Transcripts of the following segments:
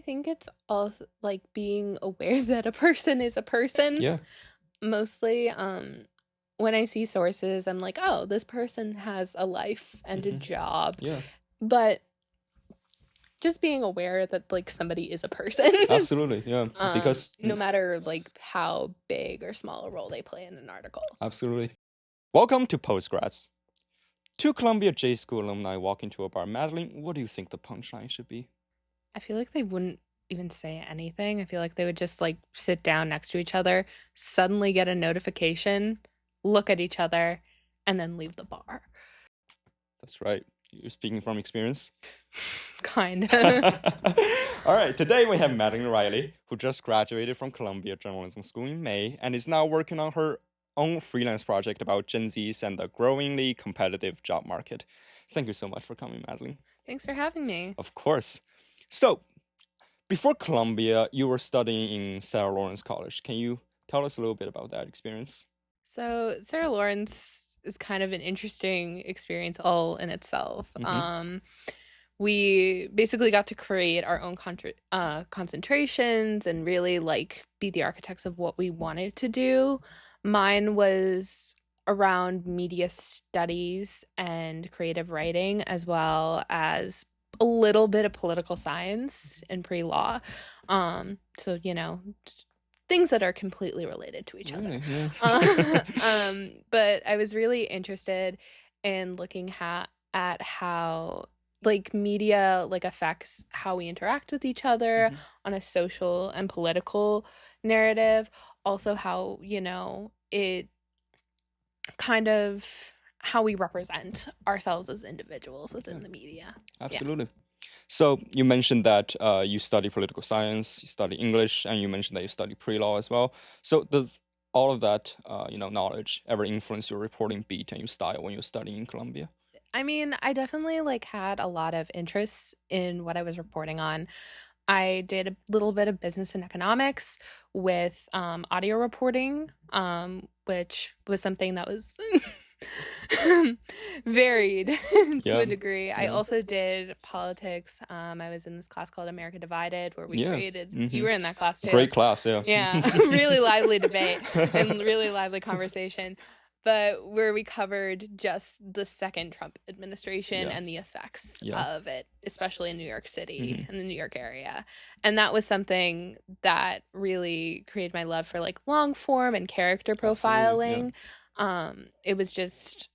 think it's also like being aware that a person is a person. Yeah. Mostly, when I see sources, I'm like, oh, this person has a life and a Hmm. job. Yeah. But just being aware that like somebody is a person, Absolutely. Yeah. Because no matter like how big or small a role they play in an article. absolutely. Welcome to Postgrads. Two Columbia J School alumni walk into a bar. Madeline, what do you think the punchline should be? I feel like they wouldn't even say anything. I feel like they would just like sit down next to each other, suddenly get a notification, look at each other, and then leave the bar. That's right. You're speaking from experience. Kind of. All right. Today we have Madeline Reilly, who just graduated from Columbia Journalism School in May and is now working on her own freelance project about Gen Zs and the growingly competitive job market. Thank you so much for coming, Madeline. Thanks for having me. Of course. So, before Columbia, you were studying in Sarah Lawrence College. Can you tell us a little bit about that experience? So, Sarah Lawrence is kind of an interesting experience all in itself. Mm-hmm. We basically got to create our own concentrations and really like be the architects of what we wanted to do. Mine was around media studies and creative writing, as well as a little bit of political science and pre-law. So, things that are completely related to each other. Really? Yeah. But I was really interested in looking at how like media like affects how we interact with each other Mhm. on a social and political narrative. Also how, it kind of how we represent ourselves as individuals within Yeah, the media. Yeah. absolutely. So you mentioned that you study political science, you study English, and you mentioned that you study pre-law as well. So does all of that, knowledge ever influence your reporting beat and your style when you're studying in Columbia? I mean, I definitely like had a lot of interests in what I was reporting on. I did a little bit of business and economics with audio reporting, which was something that was varied to Yeah, a degree. I yeah, also did politics. I was in this class called America Divided, where we yeah. created, you Mm-hmm. were in that class too. Great class, yeah. Yeah, really lively debate and really lively conversation, but where we covered just the second Trump administration Yeah, and the effects yeah. of it, especially in New York City Mm-hmm. and the New York area. And that was something that really created my love for like long form and character Absolutely, yeah. profiling. It was just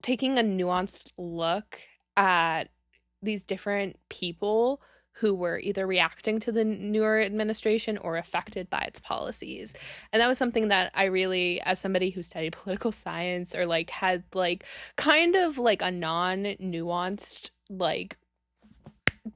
taking a nuanced look at these different people who were either reacting to the newer administration or affected by its policies. And that was something that I really, as somebody who studied political science or like had like kind of like a non-nuanced like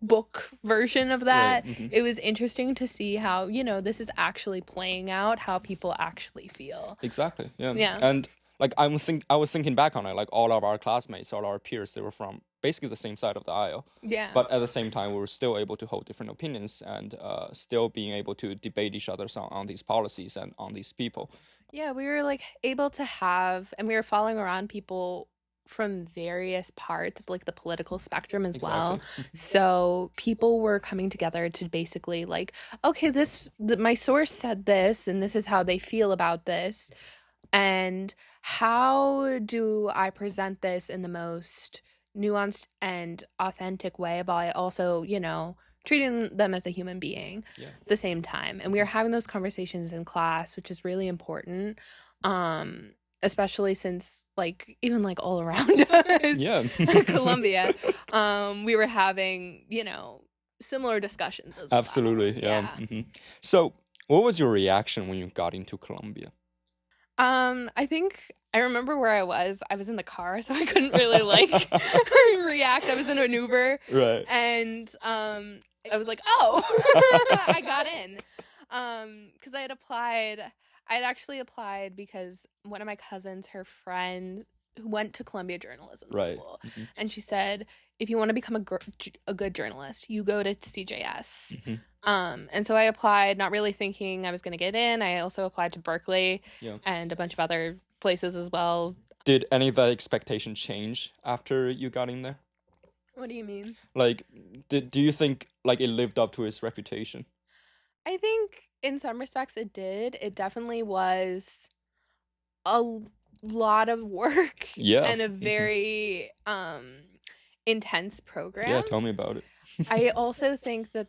book version of that, Right. Mm-hmm. it was interesting to see how, this is actually playing out, how people actually feel. Exactly. Yeah. Yeah. And like I was thinking back on it, like all of our classmates, all our peers, they were from basically the same side of the aisle. Yeah. But at the same time, we were still able to hold different opinions and still being able to debate each other on these policies and on these people. Yeah, we were like able to have, and we were following around people from various parts of like the political spectrum as well. Exactly. So people were coming together to basically like, okay, my source said this, and this is how they feel about this. And how do I present this in the most nuanced and authentic way while also, treating them as a human being Yeah. at the same time? And we were having those conversations in class, which is really important. Especially since like even like all around us Yeah. at Columbia, we were having, similar discussions as well. Absolutely. Yeah. Yeah. Mm-hmm. So, what was your reaction when you got into Columbia? I think I remember where I was. I was in the car, so I couldn't really like react. I was in an Uber, Right. and I was like, "Oh, I got in." Because I had applied. I had actually applied because one of my cousins, her friend, who went to Columbia Journalism Right. School, Mm-hmm. and she said, "If you want to become a good journalist, you go to CJS." Mm-hmm. And so I applied, not really thinking I was going to get in. I also applied to Berkeley Yeah. and a bunch of other places as well. Did any of that expectation change after you got in there? What do you mean? Like, do you think like it lived up to its reputation? I think in some respects it did. It definitely was a lot of work Yeah. and a Hmm. very intense Yeah, program. tell me about it. I also think that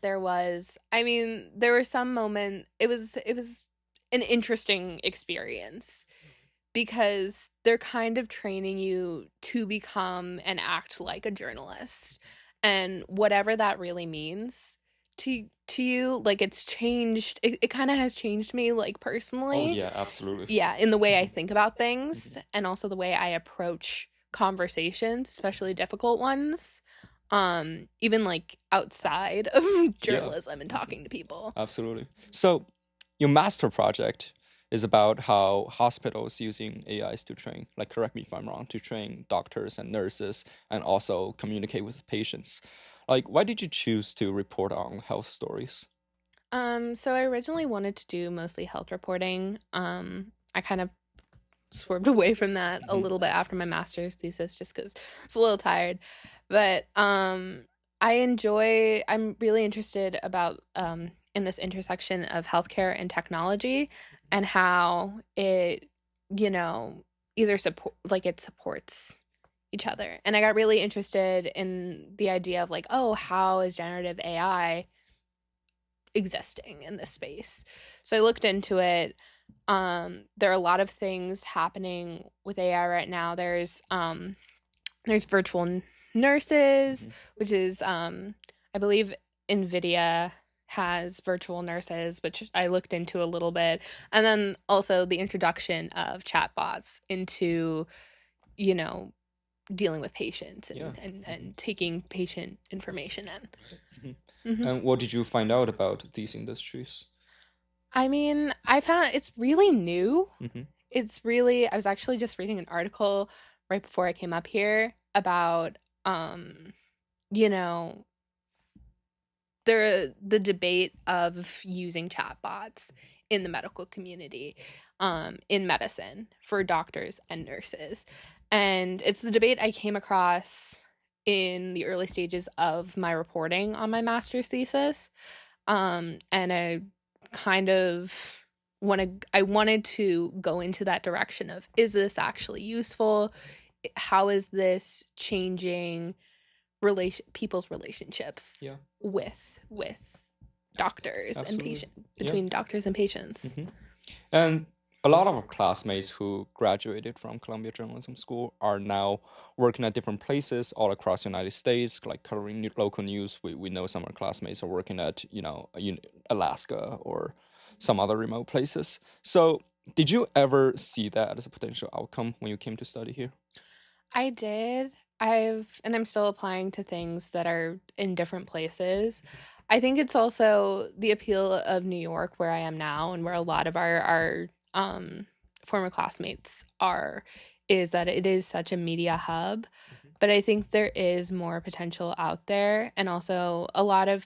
I mean, there were some moments it was an interesting experience because they're kind of training you to become and act like a journalist. And whatever that really means to you, like it's changed it kind of has changed me like Oh personally. yeah, absolutely. Yeah, in the way I Mhm, think about mhm. things and also the way I approach conversations, especially difficult ones. Even like outside of Yeah. journalism and Mhm. talking to people. Absolutely. So, your master project is about how hospitals using AIs to train, like correct me if I'm wrong, to train doctors and nurses and also communicate with patients. Like, why did you choose to report on health stories? So I originally wanted to do mostly health reporting. I kind of swerved away from that a Mhm. little bit after my master's thesis just because I was a little tired. But I'm really interested about in this intersection of healthcare and technology and how it, you know, either support like it supports each other. And I got really interested in the idea of like, oh, how is generative AI existing in this space? So I looked into it. There are a lot of things happening with AI right now. There's virtual nurses, Mhm. which is I believe Nvidia has virtual nurses, which I looked into a little bit. And then also the introduction of chatbots into, you know, dealing with patients Yeah. and taking patient information Right. Mhm. in. And what did you find out about these industries? I mean, I found it's really new. Hmm. I was actually just reading an article right before I came up here about um, you know, the debate of using chatbots in the medical community, in medicine for doctors and nurses. And it's the debate I came across in the early stages of my reporting on my master's thesis. And I kind of I wanted to go into that direction of, is this actually useful? How is this changing people's relationships Yeah, with doctors and absolutely. patient Yeah. between doctors and patients? Hmm. And a lot of our classmates who graduated from Columbia Journalism School are now working at different places all across the United States, like covering local news. We know some of our classmates are working at, Alaska or some other remote places. So, did you ever see that as a potential outcome when you came to study here? I did. And I'm still applying to things that are in different places. I think it's also the appeal of New York, where I am now, and where a lot of our former classmates are, is that it is such a media hub. Mhm. But I think there is more potential out there, and also a lot of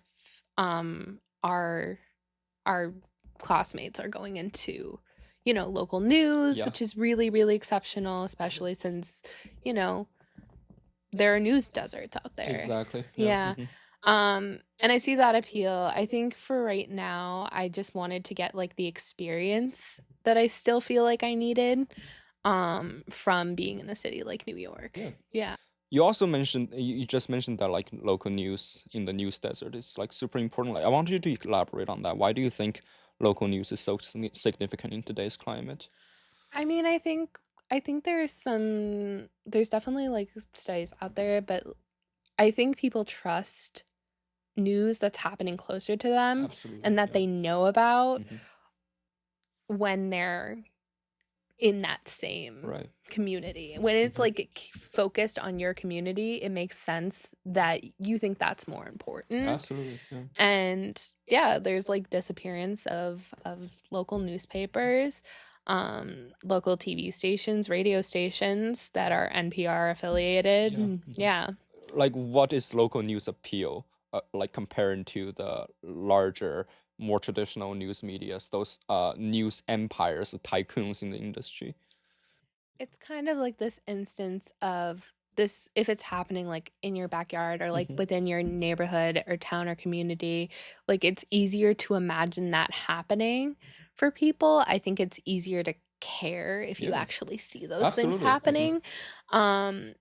um, our our classmates are going into, local news, Yeah, which is really, really exceptional, especially since, you know, there are news deserts out there. exactly. Yeah. Yeah. Hmm. And I see that appeal. I think for right now, I just wanted to get like the experience that I still feel like I needed from being in a city like New York. Yeah. Yeah. You also mentioned you just mentioned that like local news in the news desert is like super important. Like I want you to elaborate on that. Why do you think local news is so significant in today's climate? I mean, I think there's definitely like studies out there, but I think people trust news that's happening closer to them Absolutely. and that Yeah. they know about Hmm. when they're in that same Right. community. When it's Hmm. like focused on your community, it makes sense that you think that's more important. Absolutely. Yeah. And yeah, there's like disappearance of local newspapers, local TV stations, radio stations that are NPR affiliated. Yeah. Hmm. Yeah. Like, what is local news appeal? Like comparing to the larger, more traditional news medias, those news empires, the tycoons in the industry. It's kind of like this instance of this, if it's happening like in your backyard or like within your neighborhood or town or community, like it's easier to imagine that happening for people. I think it's easier to care if you Yeah, actually see those things absolutely. happening. Um,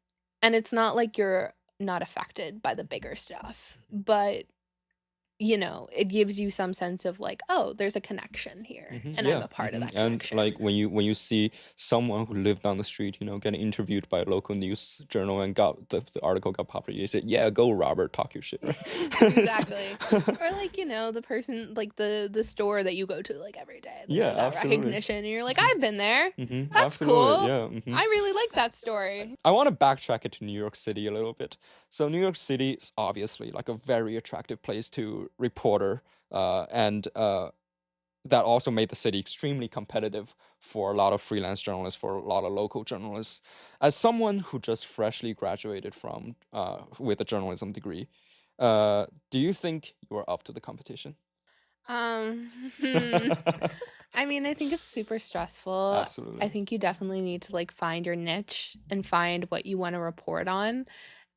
and it's not like you're not affected by the bigger stuff, but it gives you some sense of like, oh, there's a connection here, and I'm Yeah. a part of that And like connection. when you see someone who lived down the street, getting interviewed by a local news journal and got the article got popular, you say, yeah, go Robert, talk your shit, right? Exactly. Or like, the person, like the store that you go to like every day, they Yeah, have that absolutely. recognition and you're like, I've been there. That's Absolutely. cool. Yeah. I really like that story. I want to backtrack it to New York City a little bit. So New York City is obviously like a very attractive place to reporter, and that also made the city extremely competitive for a lot of freelance journalists, for a lot of local journalists. As someone who just freshly graduated from with a journalism degree, do you think you are up to the competition? Um, hmm. I mean, I think it's super stressful. I Absolutely. think you definitely need to like find your niche and find what you want to report on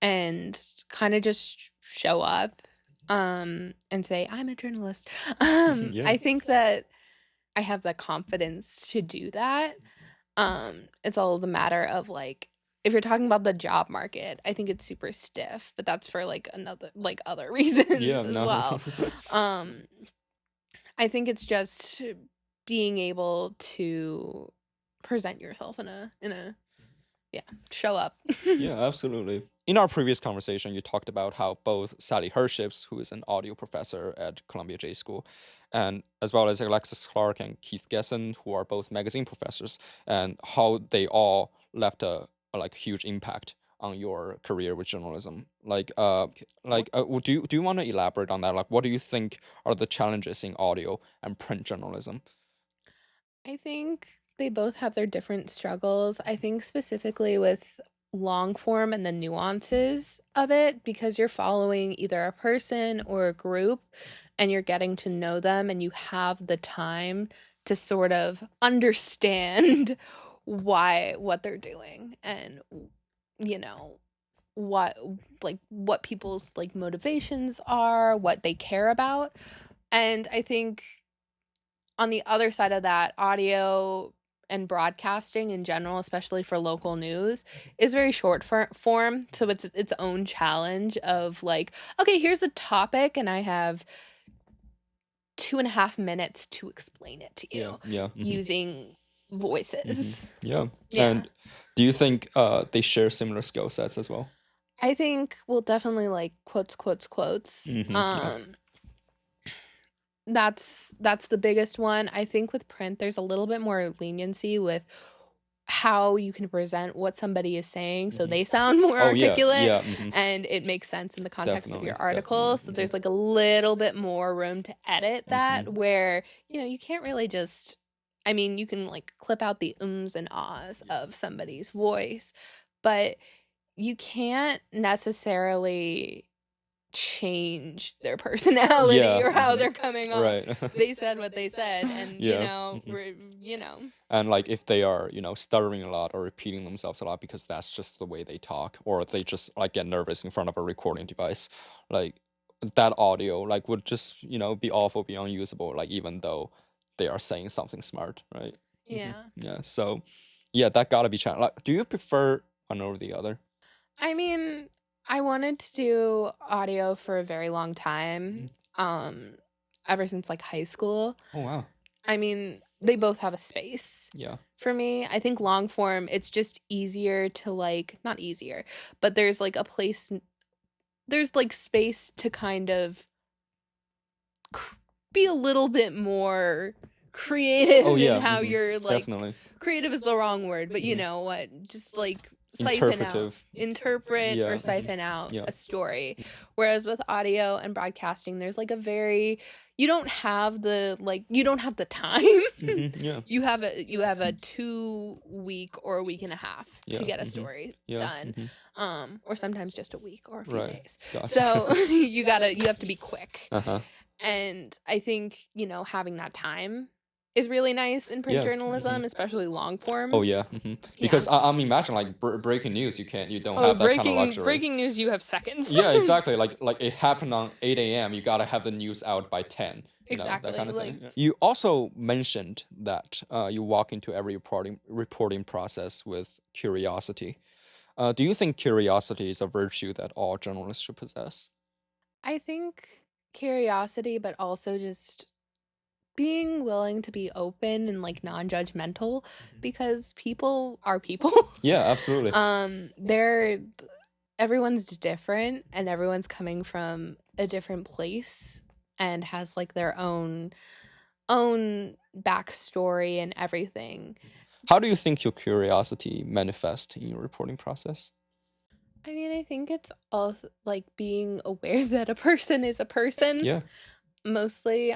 and kind of just show up and say, I'm a journalist. Yeah. I think that I have the confidence to do that. It's all the matter of like, if you're talking about the job market, I think it's super stiff, but that's for like another like other Yeah. reasons as No. well. Um, I think it's just being able to present yourself in a yeah, show up. Yeah, absolutely. In our previous conversation, you talked about how both Sally Herships, who is an audio professor at Columbia J School, and as well as Alexis Clark and Keith Gesson, who are both magazine professors, and how they all left a like huge impact on your career with journalism. Do you want to elaborate on that? Like, what do you think are the challenges in audio and print journalism? I think they both have their different struggles. I think specifically with long form and the nuances of it, because you're following either a person or a group and you're getting to know them and you have the time to sort of understand what they're doing and you know what what people's like motivations are, what they care about. And I think on the other side of that, audio and broadcasting in general, especially for local news, is very short form. So it's its own challenge of like, okay, here's a topic, and I have 2.5 minutes to explain it to Yeah, you yeah. using voices. Yeah. Yeah. And do you think they share similar skill sets as well? I think we'll definitely like quotes, quotes, quotes. Yeah. That's the biggest one. I think with print, there's a little bit more leniency with how you can present what somebody is saying so they sound more Oh yeah, articulate yeah. and it makes sense in the context of Definitely, your article. So definitely. there's like a little bit more room to edit that where, you can't really just, I mean, you can like clip out the ums and ahs of somebody's voice, but you can't necessarily change their personality Yeah. or how they're coming off. Right. They said what they said, and Yeah. And like if they are, stuttering a lot or repeating themselves a lot because that's just the way they talk, or they just like get nervous in front of a recording device, like that audio like would just, be awful, be unusable, like even though they are saying something smart, right? Yeah. Yeah. So yeah, that gotta be challenged. Like, do you prefer one over the other? I mean, I wanted to do audio for a very long time, ever since like high school. Oh wow. I mean, they both have a space Yeah. for me. I think long form, it's just easier to like, not easier, but there's like a place, there's like space to kind of be a little bit more creative Oh yeah. in how you're like, Definitely. creative is the wrong word, but you know what, just like siphon out, interpret Yeah. or siphon out Yeah. a story. Whereas with audio and broadcasting, there's like a very, you don't have the time. Yeah. You have a 2 week or a week and a half Yeah. to get a story Yeah. done. Or sometimes just a week or a few Right. days. Gotcha. So you have to be quick. Uh-huh. And I think, having that time is really nice in print Yeah. journalism, especially long form. Oh yeah. Because Yeah. I'm imagine like breaking news, you don't Oh, have that kind of luxury. breaking news, you have seconds. Yeah, exactly. Like it happened on 8 a.m. You gotta have the news out by 10. That Exactly. kind of Like, thing. Yeah. You also mentioned that you walk into every reporting process with curiosity. Do you think curiosity is a virtue that all journalists should possess? I think curiosity, but also just being willing to be open and like non-judgmental, because people are people. Yeah, absolutely. They're everyone's different and everyone's coming from a different place and has like their own backstory and everything. How do you think your curiosity manifests in your reporting process? I mean, I think it's also like being aware that a person is a person. Yeah. Mostly,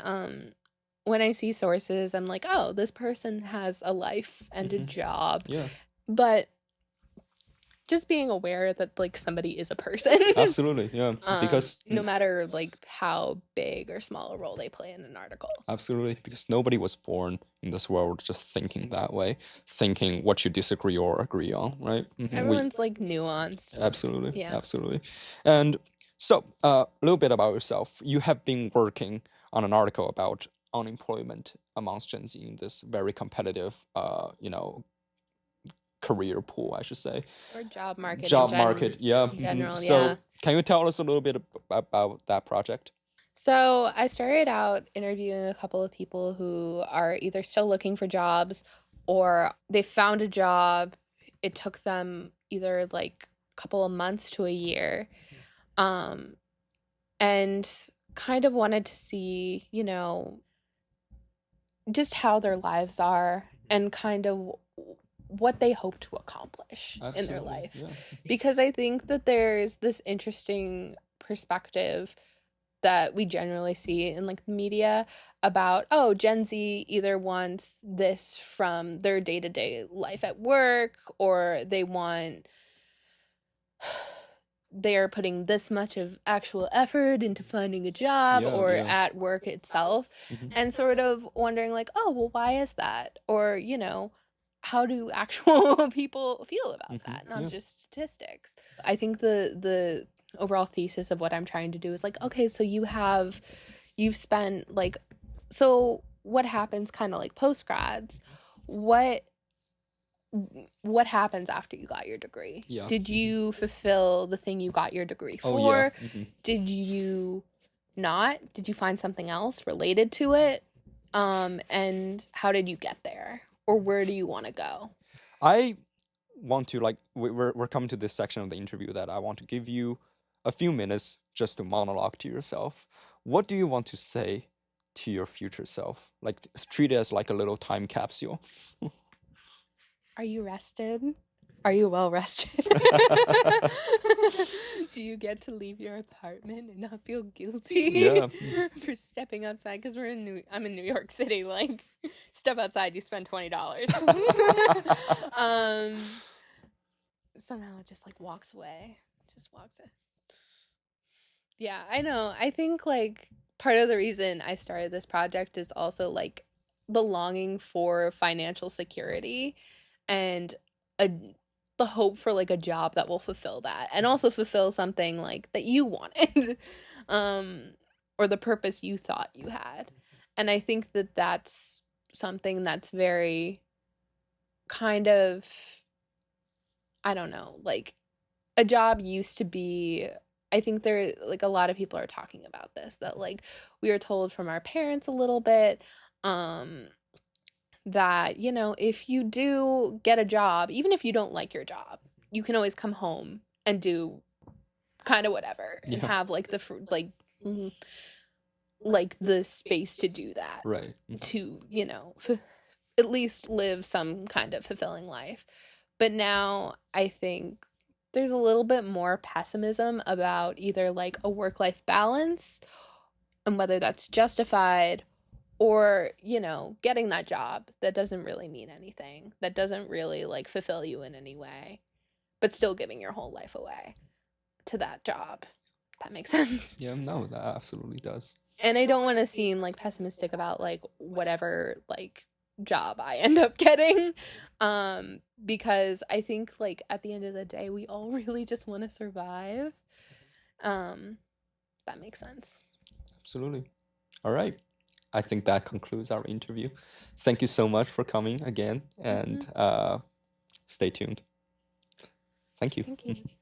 when I see sources, I'm like, oh, this person has a life and a job. Yeah. But just being aware that like somebody is a person. Absolutely. Yeah. Because no matter like how big or small a role they play in an article. Absolutely, because nobody was born in this world just thinking that way, thinking what you disagree or agree on, right? Everyone's like nuanced. Absolutely. Yeah. Absolutely. And so, a little bit about yourself. You have been working on an article about unemployment amongst Gen Z in this very competitive, career pool, I should say. Or job market. Job market, yeah. In general, So, yeah. can you tell us a little bit about that project? So I started out interviewing a couple of people who are either still looking for jobs or they found a job. It took them either like a couple of months to a year. And kind of wanted to see, just how their lives are and kind of what they hope to accomplish in their life. Yeah. Because I think that there's this interesting perspective that we generally see in like the media about, oh, Gen Z either wants this from their day-to-day life at work, or they're putting this much of actual effort into finding a job or at work itself, and sort of wondering like, oh, well, why is that? Or, how do actual people feel about that, not just statistics? I think the overall thesis of what I'm trying to do is like, okay, so you've spent like, so what happens kind of like postgrads? What happens after you got your degree? Yeah. Did you fulfill the thing you got your degree for? Did you not? Did you find something else related to it? And how did you get there? Or where do you want to go? I want to, like, we're coming to this section of the interview that I want to give you a few minutes just to monologue to yourself. What do you want to say to your future self? Like, treat it as like a little time capsule. Are you rested? Are you well rested? Do you get to leave your apartment and not feel guilty for stepping outside? Because I'm in New York City. Like, step outside, you spend $20. Somehow it just like walks away. Just walks it. Yeah, I know. I think like part of the reason I started this project is also like the longing for financial security and the hope for like a job that will fulfill that, and also fulfill something like that you wanted, or the purpose you thought you had. And I think that that's something that's very kind of, I don't know, like a job used to be, I think there like a lot of people are talking about this, that like we were told from our parents a little bit, that, if you do get a job, even if you don't like your job, you can always come home and do kind of whatever and have like like the space to do that. Right. To, at least live some kind of fulfilling life. But now I think there's a little bit more pessimism about either like a work-life balance and whether that's justified, or, getting that job that doesn't really mean anything, that doesn't really like fulfill you in any way, but still giving your whole life away to that job. That makes sense. Yeah, no, that absolutely does. And I don't want to seem like pessimistic about like whatever like job I end up getting. Because I think like at the end of the day we all really just want to survive. Um, that makes sense. Absolutely. All right. I think that concludes our interview. Thank you so much for coming again, and Hmm. stay tuned. Thank you. Thank you.